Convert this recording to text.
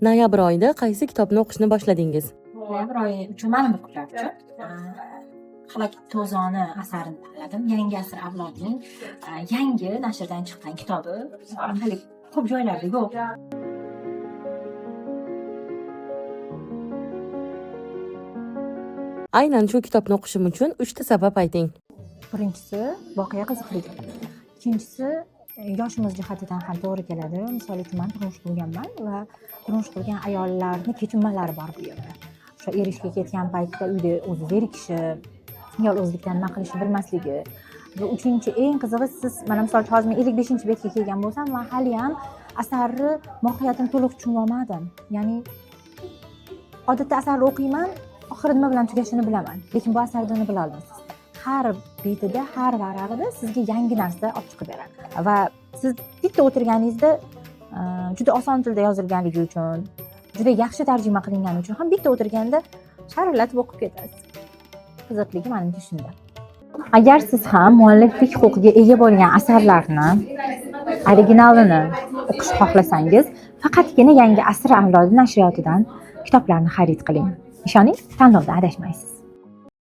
Noyabr oyida qaysi kitobni o'qishni boshladingiz? Noyabr oyi uchun mana bu kunlar uchun Xalaqit To'zoni asarini tanladim. Yangi asr avlodining yangi nashrdan chiqqan kitobi. Hali ko'p joylarda yo'q. Aynan shu kitobni o'qishim uchun 3 ta sabab ayting. Birinchisi voqea qiziqligi. Ikkinchisi yoshimiz jihatidan ham to'g'ri keladi. Misol uchun men turmush qurganman va turmush qurgan ayollarning kechinmalari bor bu yerda. O'sha erishga ketgan paytda uyda o'zi zerikishib, yolg'izlikdan nima qilishni bilmasligi. Va uchinchi eng qizig'i, siz mana misol uchun hozir men 55-betga kelgan bo'lsam, men hali ham asarni mohiyatini to'liq tushunib olmadim. Ya'ni odatda asarni o'qiyman, oxiri nima bilan tugashini bilaman, lekin bu asarda uni bila olmaysiz. Har betida, har varag'ida sizga yangi narsa olib chiqib beradi. Va siz bitta o'tirganingizda juda oson tilda yozilganligi uchun, juda yaxshi tarjima qilingani uchun ham bitta o'tirganda sharillatib o'qib ketasiz. Qiziqligi menimcha shunda. Agar siz ham mualliflik huquqiga ega bo'lgan asarlarni originalini o'qish xohlasangiz, faqatgina Yangi asr avlodi nashriyotidan kitoblarni xarid qiling. Ishoning, tanlovda adashmaysiz.